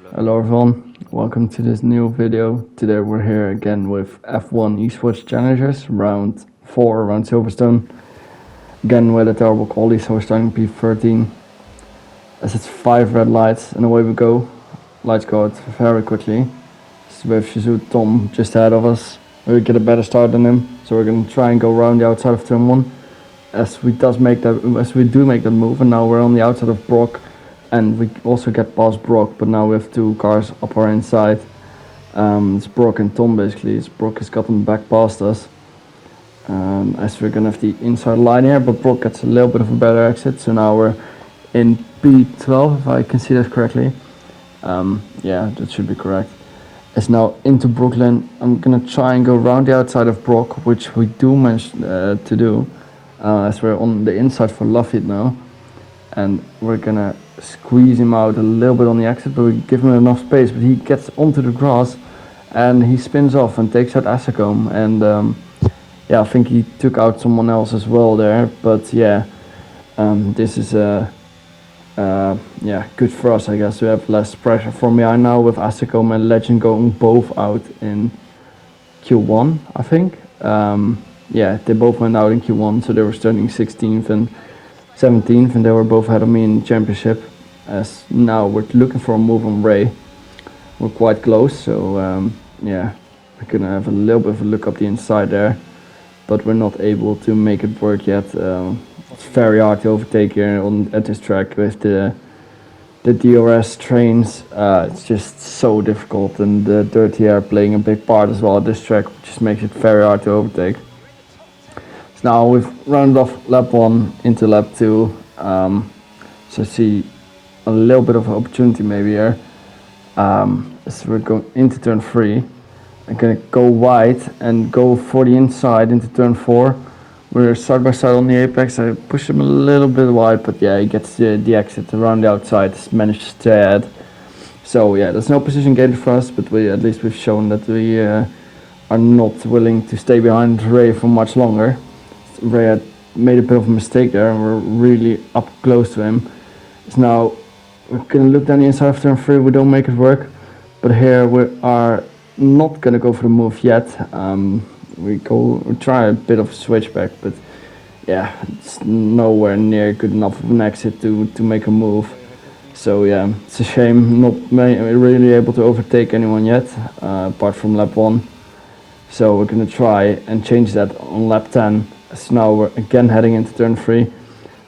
Hello everyone, welcome to this new video. Today we're here again with F1 Esports Challengers, round 4 around Silverstone. Again with a terrible quality, so we're starting P13. As it's 5 red lights and away we go. Lights go out very quickly. With Shizu Tom just ahead of us. We get a better start than him, so we're going to try and go around the outside of turn 1. As we do make that move, and now we're on the outside of Brock. And we also get past Brock, but now we have 2 cars up our inside. It's Brock and Tom basically. Brock has gotten back past us. As we're gonna have the inside line here, but Brock gets a little bit of a better exit. So now we're in P12, if I can see that correctly. Yeah, that should be correct. It's now into Brooklyn. I'm gonna try and go around the outside of Brock, which we do manage to do. As we're on the inside for Lafitte now. And we're gonna squeeze him out a little bit on the exit, but we give him enough space, but he gets onto the grass and he spins off and takes out Asacombe, and yeah, I think he took out someone else as well there, but yeah, this is yeah, good for us, I guess. We have less pressure from behind now with Asacombe and Legend going both out in Q1, I think. Yeah, they both went out in Q1, so they were starting 16th and 17th, and they were both ahead of me in the championship. As now we're looking for a move on Ray. We're quite close, so yeah, we're gonna have a little bit of a look up the inside there, but we're not able to make it work yet. It's very hard to overtake here at this track with the DRS trains. It's just so difficult, and the dirty air playing a big part as well at this track, which just makes it very hard to overtake. So now we've rounded off lap 1 into lap 2, so I see a little bit of opportunity maybe here. As we're going into turn 3, I'm gonna go wide and go for the inside into turn 4. We're side by side on the apex. I push him a little bit wide, but yeah, he gets the exit around the outside, managed to stay ahead. So yeah, there's no position gain for us, but at least we've shown that we are not willing to stay behind Ray for much longer. Ray had made a bit of a mistake there, and we're really up close to him. So now we're gonna look down the inside of turn 3. We don't make it work, but here we are not gonna go for the move yet. We try a bit of a switchback, but yeah, it's nowhere near good enough of an exit to make a move. So yeah, it's a shame not really able to overtake anyone yet, apart from lap 1. So we're gonna try and change that on lap 10. So now we're again heading into turn 3.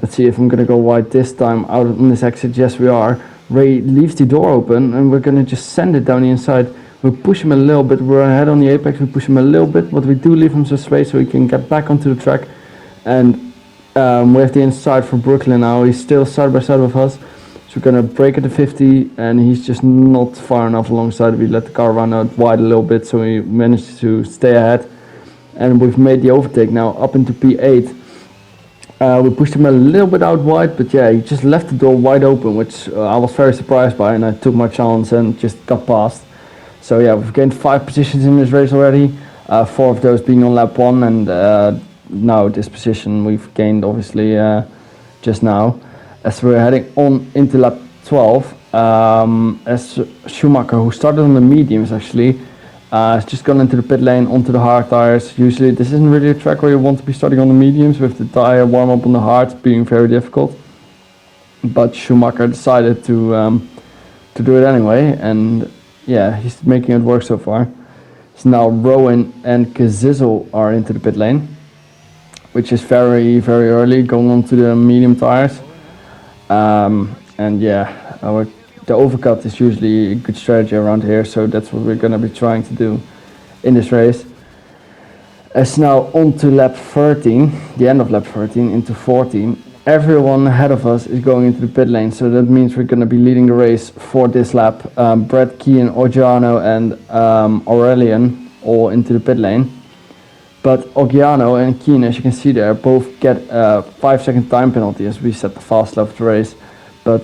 Let's see if I'm gonna go wide this time out on this exit. Yes, we are. Ray leaves the door open, and we're gonna just send it down the inside. We push him a little bit. We're ahead on the apex. We push him a little bit, but we do leave him some space so he can get back onto the track. And we have the inside for Brooklyn now. He's still side by side with us. So we're gonna break at the 50, and he's just not far enough alongside. We let the car run out wide a little bit, so he managed to stay ahead. And we've made the overtake now up into P8. We pushed him a little bit out wide, but yeah, he just left the door wide open, which I was very surprised by, and I took my chance and just got past. So yeah, we've gained 5 positions in this race already, 4 of those being on lap 1, and now this position we've gained obviously just now. As we're heading on into lap 12, as Schumacher, who started on the mediums actually, it's just gone into the pit lane onto the hard tires. Usually this isn't really a track where you want to be starting on the mediums, with the tire warm up on the hards being very difficult. But Schumacher decided to do it anyway, and yeah, he's making it work so far. So now Rowan and Kazizel are into the pit lane, which is very, very early, going on to the medium tires. And yeah, the overcut is usually a good strategy around here, so that's what we're going to be trying to do in this race. As now on to lap 13, the end of lap 13 into 14, everyone ahead of us is going into the pit lane, so that means we're going to be leading the race for this lap. Brett, Kean, Oggiano and Aurelian all into the pit lane. But Oggiano and Kean, as you can see there, both get a 5-second time penalty as we set the fast lap of the race. But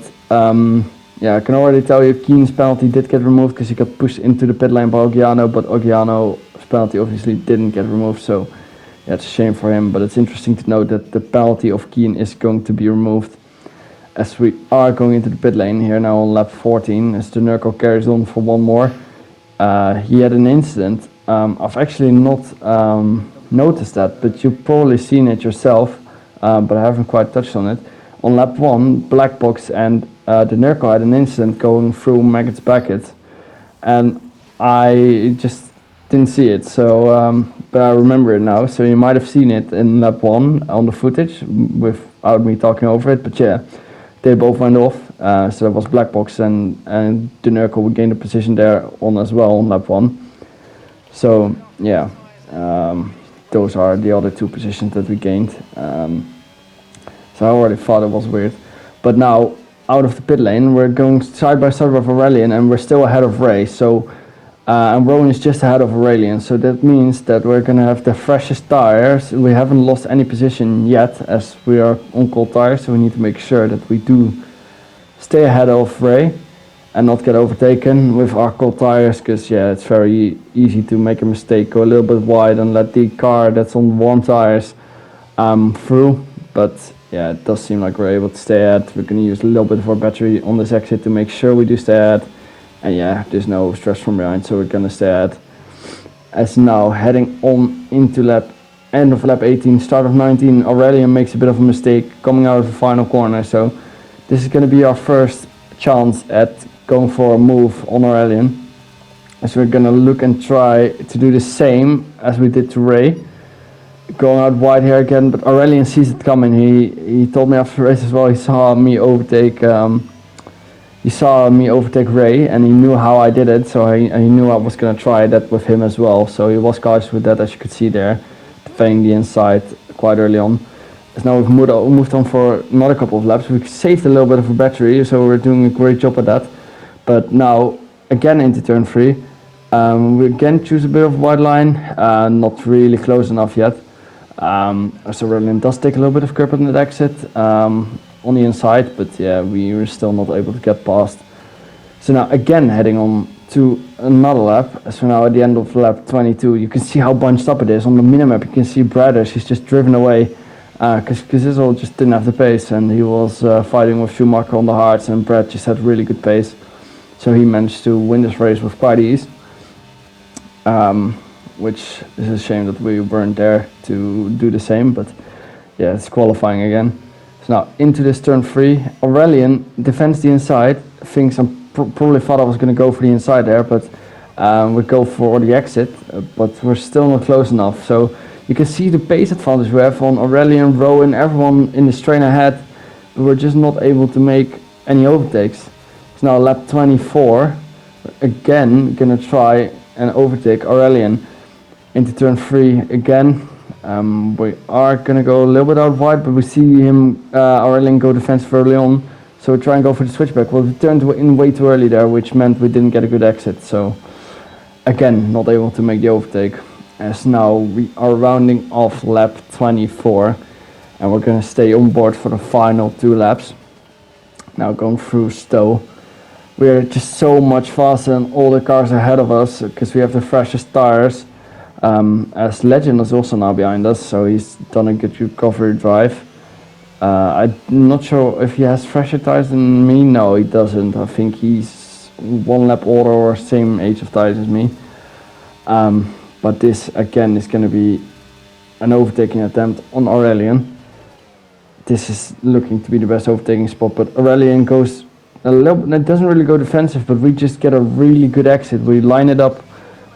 yeah, I can already tell you Kean's penalty did get removed because he got pushed into the pit lane by Oggiano, but Oggiano's penalty obviously didn't get removed, so yeah, it's a shame for him, but it's interesting to note that the penalty of Kean is going to be removed. as we are going into the pit lane here now on lap 14, as the Nurko carries on for one more. He had an incident. I've actually not noticed that, but you've probably seen it yourself, but I haven't quite touched on it. On lap 1, Black Box and the Nurko had an incident going through Maggot's Bucket, and I just didn't see it, so but I remember it now. So you might have seen it in lap 1 on the footage without me talking over it, but yeah, they both went off. So that was Black Box and the Nurko would gain the position there on as well on lap 1. So yeah, those are the other two positions that we gained. So I already thought it was weird, but now out of the pit lane we're going side by side with Aurelian, and we're still ahead of Ray. So and Rowan is just ahead of Aurelian, so that means that we're gonna have the freshest tires. We haven't lost any position yet, as we are on cold tires, so we need to make sure that we do stay ahead of Ray and not get overtaken with our cold tires, because yeah, it's very easy to make a mistake, go a little bit wide and let the car that's on warm tires through. But yeah, it does seem like we're able to stay ahead. We're going to use a little bit of our battery on this exit to make sure we do stay ahead. And yeah, there's no stress from behind, so we're going to stay ahead. As now heading on into end of lap 18, start of 19, Aurelian makes a bit of a mistake coming out of the final corner. So this is going to be our first chance at going for a move on Aurelian. So we're going to look and try to do the same as we did to Ray. Going out wide here again, but Aurelian sees it coming. He told me after the race as well, he saw me overtake Ray, and he knew how I did it, so he knew I was going to try that with him as well. So he was cautious with that, as you could see there, defending the inside quite early on. As now we've moved on for another couple of laps. We saved a little bit of a battery, so we're doing a great job at that. But now, again into turn 3, we again choose a bit of wide line, not really close enough yet. So Aurelian does take a little bit of grip on that exit on the inside, but yeah, we were still not able to get past. So now again heading on to another lap. So now at the end of lap 22, you can see how bunched up it is. On the minimap you can see Bradders, he's just driven away because Cazizzo just didn't have the pace, and he was fighting with Schumacher on the hards, and Brad just had really good pace. So he managed to win this race with quite ease. Which is a shame that we weren't there to do the same, but yeah, it's qualifying again. So now into this turn 3, Aurelian defends the inside, thinks probably thought I was going to go for the inside there, but we go for the exit, but we're still not close enough. So you can see the pace advantage we have on Aurelian, Rowan, everyone in the strain ahead, but we're just not able to make any overtakes. So now lap 24, again gonna try and overtake Aurelian. Into turn 3 again, we are gonna go a little bit out wide, but we see him, Aurelian, go defensive early on, so we try and go for the switchback. Well, we turned in way too early there, which meant we didn't get a good exit, so again, not able to make the overtake. As now we are rounding off lap 24, and we're gonna stay on board for the final 2 laps. Now going through Stowe. We are just so much faster than all the cars ahead of us, because we have the freshest tires. As Legend is also now behind us, so he's done a good recovery drive. I'm not sure if he has fresher tires than me. No, he doesn't. I think he's 1 lap older or same age of tires as me. But this again is going to be an overtaking attempt on Aurelian. This is looking to be the best overtaking spot, but Aurelian goes a little. It doesn't really go defensive, but we just get a really good exit. We line it up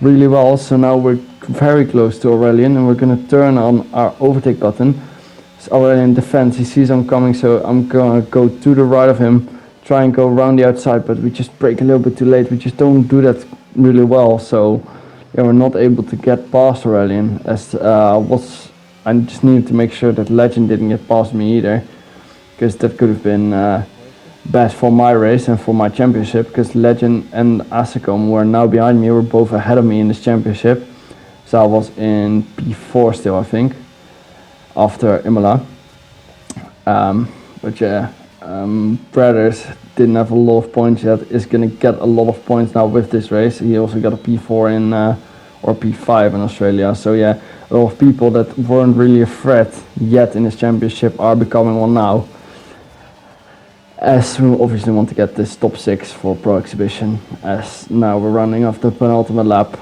really well, so now we're very close to Aurelian, and we're going to turn on our overtake button. So Aurelian defends, he sees I'm coming, so I'm going to go to the right of him, try and go around the outside, but we just brake a little bit too late. We just don't do that really well, so yeah, we're not able to get past Aurelian. I just needed to make sure that Legend didn't get past me either, because that could have been bad for my race and for my championship, because Legend and Asicom were now behind me, were both ahead of me in this championship. So I was in P4 still, I think, after Imola. But yeah, Brothers didn't have a lot of points yet, is going to get a lot of points now with this race. He also got a P4 in, or P5 in Australia. So yeah, a lot of people that weren't really a threat yet in this championship are becoming one now. as we obviously want to get this top 6 for Pro Exhibition, as now we're running off the penultimate lap,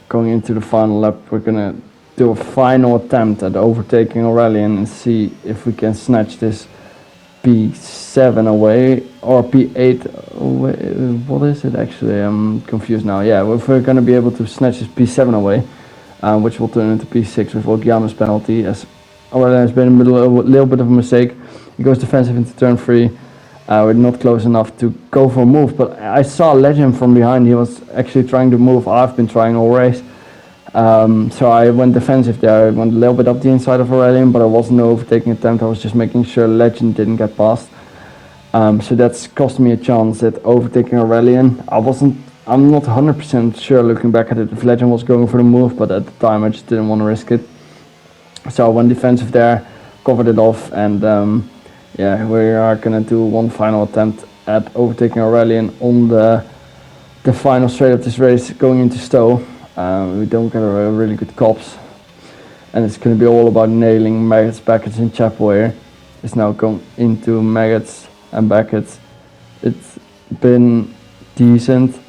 going into the final lap, we're gonna do a final attempt at overtaking Aurelian and see if we can snatch this P7 away, or P8 away. What is it actually? I'm confused now. Yeah, if we're gonna be able to snatch this P7 away, which will turn into P6 with Ogiama's penalty, as Aurelian has been in the middle of a little bit of a mistake. He goes defensive into turn 3. We're not close enough to go for a move, but I saw Legend from behind. He was actually trying to move. I've been trying all race. So I went defensive there. I went a little bit up the inside of Aurelian, but I wasn't no overtaking attempt. I was just making sure Legend didn't get past. So that's cost me a chance at overtaking Aurelian. I'm not 100% sure looking back at it if Legend was going for the move, but at the time I just didn't want to risk it. So I went defensive there, covered it off, and yeah, we are gonna do one final attempt at overtaking Aurelian on the final straight of this race going into Stowe. We don't get a really good cops, and it's gonna be all about nailing Maggots, Beckett and Chapel here. It's now going into Maggots and Beckett. It's been decent,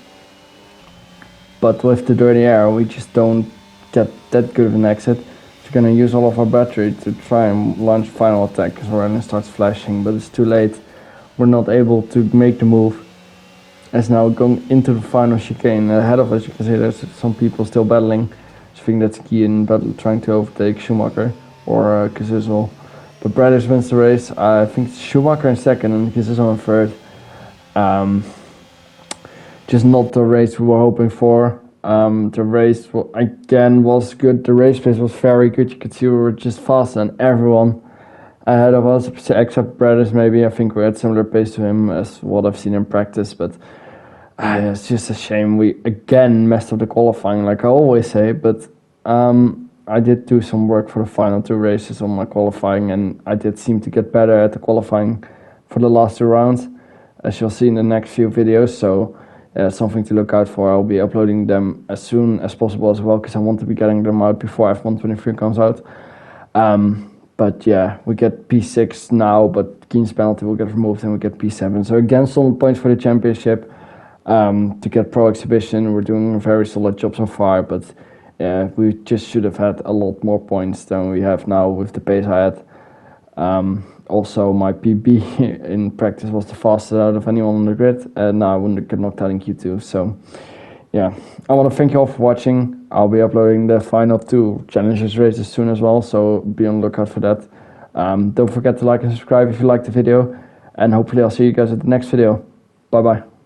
but with the dirty air we just don't get that good of an exit. We're gonna use all of our battery to try and launch final attack because Aurelian starts flashing, but it's too late. We're not able to make the move. As now going into the final chicane. Ahead of us, you can see there's some people still battling. I think that's Kian trying to overtake Schumacher or Kazuzol. But Brothers wins the race. I think it's Schumacher in second and Kazuzol in third. Just not the race we were hoping for. The race again was good. The race pace was very good. You could see we were just faster than everyone ahead of us, except Brothers maybe. I think we had similar pace to him as what I've seen in practice, but it's just a shame we again messed up the qualifying, like I always say. But I did do some work for the final 2 races on my qualifying, and I did seem to get better at the qualifying for the last 2 rounds, as you'll see in the next few videos. So something to look out for. I'll be uploading them as soon as possible as well, because I want to be getting them out before F123 comes out. But yeah, we get P6 now, but Keen's penalty will get removed and we get P7. So again, solid points for the championship. To get Pro Exhibition, we're doing a very solid job so far, but we just should have had a lot more points than we have now with the pace I had. Also, my PB in practice was the fastest out of anyone on the grid, and now I wouldn't get knocked out in Q2. So, yeah, I want to thank you all for watching. I'll be uploading the final 2 challenges races soon as well, so be on the lookout for that. Don't forget to like and subscribe if you liked the video, and hopefully I'll see you guys at the next video. Bye bye.